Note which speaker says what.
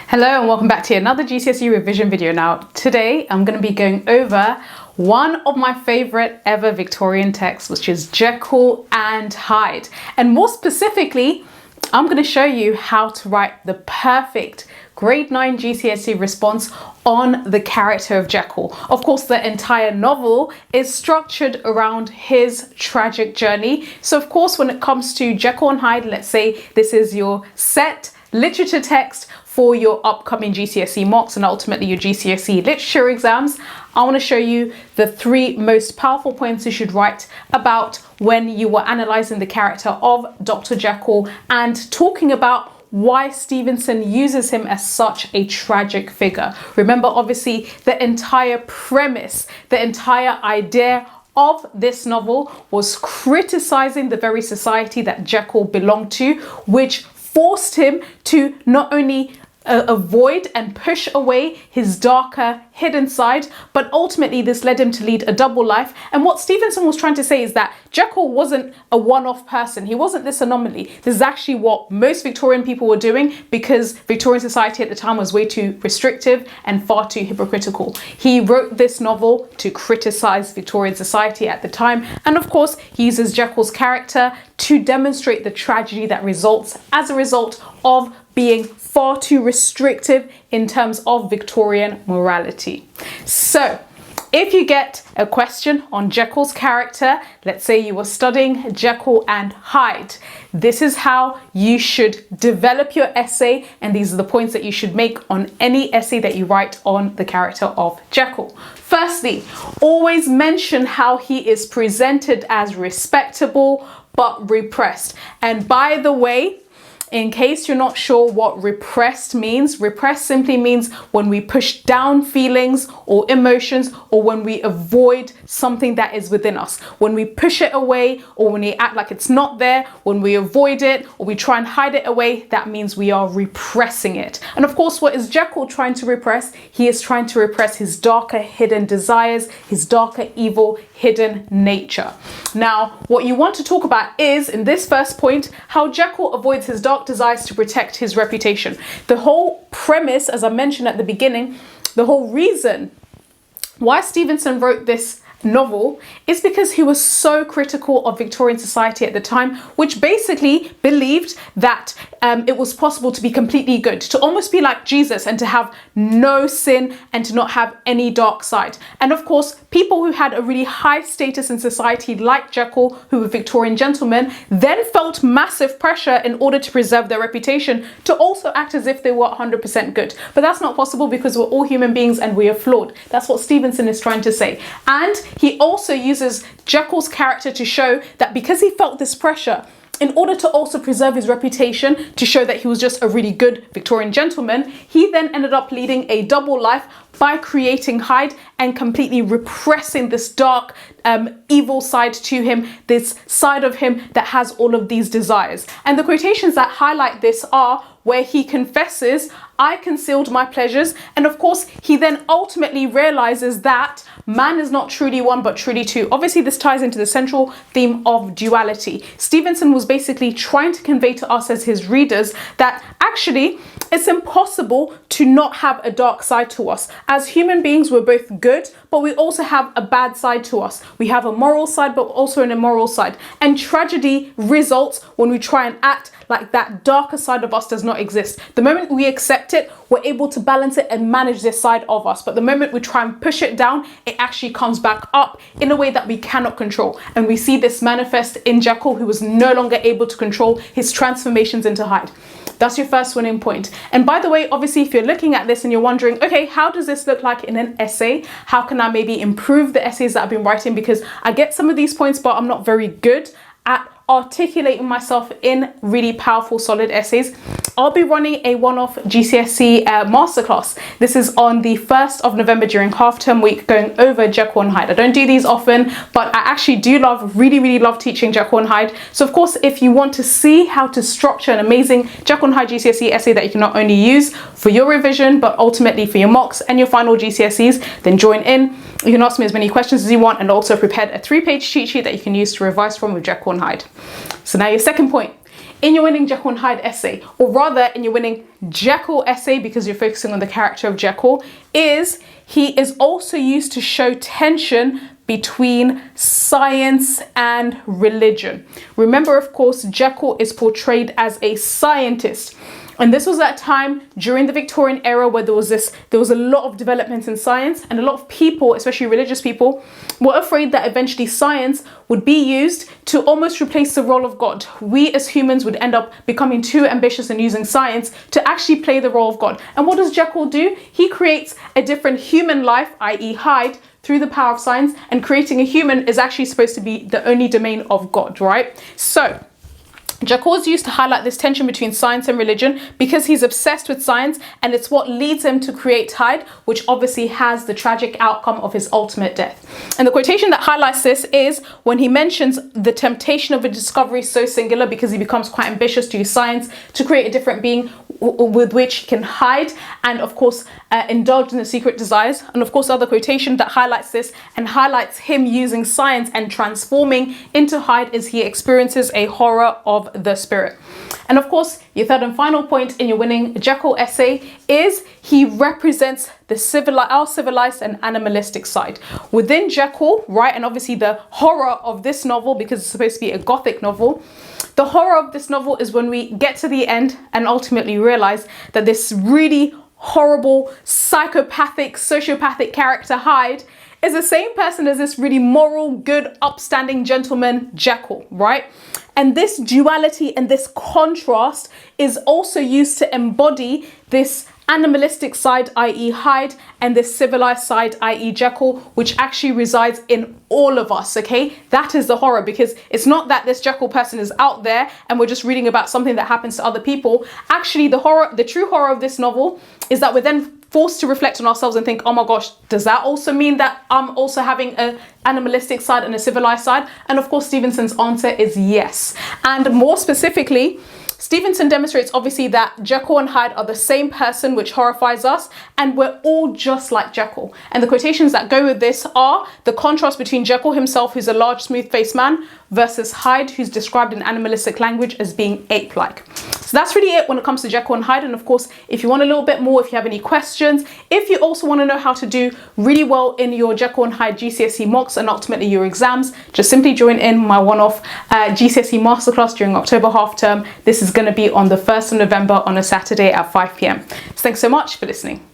Speaker 1: Hello and welcome back to another GCSE revision video. Now today I'm going to be going over one of my favorite ever Victorian texts, which is Jekyll and Hyde. And more specifically, I'm going to show you how to write the perfect grade 9 GCSE response on the character of Jekyll. Of course, the entire novel is structured around his tragic journey. So of course, when it comes to Jekyll and Hyde, let's say this is your set literature text for your upcoming GCSE mocks and ultimately your GCSE literature exams, I want to show you the 3 most powerful points you should write about when you were analysing the character of Dr. Jekyll and talking about why Stevenson uses him as such a tragic figure. Remember, obviously, the entire premise, the entire idea of this novel was criticising the very society that Jekyll belonged to, which forced him to not only avoid and push away his darker hidden side, but ultimately this led him to lead a double life. And what Stevenson was trying to say is that Jekyll wasn't a one-off person. He wasn't this anomaly. This is actually what most Victorian people were doing because Victorian society at the time was way too restrictive and far too hypocritical. He wrote this novel to criticize Victorian society at the time. And of course, he uses Jekyll's character to demonstrate the tragedy that results as a result of being far too restrictive in terms of Victorian morality. So if you get a question on Jekyll's character, let's say you were studying Jekyll and Hyde, this is how you should develop your essay, and these are the points that you should make on any essay that you write on the character of Jekyll. Firstly, always mention how he is presented as respectable but repressed. And by the way, in case you're not sure what repressed means, repressed simply means when we push down feelings or emotions, or when we avoid something that is within us. When we push it away, or when we act like it's not there, when we avoid it, or we try and hide it away, that means we are repressing it. And of course, what is Jekyll trying to repress? He is trying to repress his darker hidden desires, his darker evil hidden nature. Now, what you want to talk about is, in this first point, how Jekyll avoids his dark desires to protect his reputation. The whole premise, as I mentioned at the beginning, the whole reason why Stevenson wrote this novel is because he was so critical of Victorian society at the time, which basically believed that it was possible to be completely good, to almost be like Jesus and to have no sin and to not have any dark side. And of course, people who had a really high status in society like Jekyll, who were Victorian gentlemen, then felt massive pressure in order to preserve their reputation to also act as if they were 100% good. But that's not possible because we're all human beings and we are flawed. That's what Stevenson is trying to say. And he also uses Jekyll's character to show that because he felt this pressure, in order to also preserve his reputation, to show that he was just a really good Victorian gentleman, he then ended up leading a double life by creating Hyde and completely repressing this dark, evil side to him, this side of him that has all of these desires. And the quotations that highlight this are where he confesses, "I concealed my pleasures." And of course, he then ultimately realizes that man is not truly one, but truly two. Obviously, this ties into the central theme of duality. Stevenson was basically trying to convey to us as his readers that actually it's impossible to not have a dark side to us. As human beings, we're both good, but we also have a bad side to us. We have a moral side, but also an immoral side. And tragedy results when we try and act like that darker side of us does not exist. The moment we accept it, we're able to balance it and manage this side of us. But the moment we try and push it down, it actually comes back up in a way that we cannot control. And we see this manifest in Jekyll, who was no longer able to control his transformations into Hyde. That's your first winning point. And by the way, obviously, if you're looking at this and you're wondering, okay, how does this look like in an essay? How can I maybe improve the essays that I've been writing? Because I get some of these points, but I'm not very good at articulating myself in really powerful, solid essays. I'll be running a one-off GCSE masterclass. This is on the 1st of November during half-term week, going over Jekyll and Hyde. I don't do these often, but I actually do really love teaching Jekyll and Hyde. So of course, if you want to see how to structure an amazing Jekyll and Hyde GCSE essay that you can not only use for your revision, but ultimately for your mocks and your final GCSEs, then join in. You can ask me as many questions as you want, and also prepared a 3-page cheat sheet that you can use to revise from with Jekyll and Hyde. So now your second point. in your winning Jekyll and Hyde essay, or rather in your winning Jekyll essay, because you're focusing on the character of Jekyll, is he is also used to show tension between science and religion. Remember, of course, Jekyll is portrayed as a scientist. And this was that time during the Victorian era where there was a lot of developments in science, and a lot of people, especially religious people, were afraid that eventually science would be used to almost replace the role of God. We as humans would end up becoming too ambitious and using science to actually play the role of God. And what does Jekyll do? He creates a different human life, i.e. Hyde, through the power of science, and creating a human is actually supposed to be the only domain of God, right? So Jekyll is used to highlight this tension between science and religion because he's obsessed with science, and it's what leads him to create Hyde, which obviously has the tragic outcome of his ultimate death. And the quotation that highlights this is when he mentions the temptation of a discovery so singular, because he becomes quite ambitious to use science to create a different being with which he can hide and of course indulge in the secret desires. And of course, other quotation that highlights this and highlights him using science and transforming into Hyde is he experiences a horror of the spirit. And of course, your third and final point in your winning Jekyll essay is he represents our civilized and animalistic side. Within Jekyll, right, and obviously the horror of this novel, because it's supposed to be a gothic novel, the horror of this novel is when we get to the end and ultimately realize that this really horrible, psychopathic, sociopathic character Hyde is the same person as this really moral, good, upstanding gentleman Jekyll, right? And this duality and this contrast is also used to embody this animalistic side, i.e. Hyde, and this civilized side, i.e. Jekyll, which actually resides in all of us, okay? That is the horror, because it's not that this Jekyll person is out there and we're just reading about something that happens to other people. Actually, the true horror of this novel is that we're then forced to reflect on ourselves and think, oh my gosh, does that also mean that I'm also having an animalistic side and a civilized side? And of course, Stevenson's answer is yes. And more specifically, Stevenson demonstrates obviously that Jekyll and Hyde are the same person, which horrifies us, and we're all just like Jekyll. And the quotations that go with this are the contrast between Jekyll himself, who's a large, smooth-faced man, versus Hyde, who's described in animalistic language as being ape-like. So that's really it when it comes to Jekyll and Hyde. And of course, if you want a little bit more, if you have any questions, if you also want to know how to do really well in your Jekyll and Hyde GCSE mocks and ultimately your exams, just simply join in my one-off GCSE masterclass during October half term. This is going to be on the 1st of November on a Saturday at 5 p.m. So thanks so much for listening.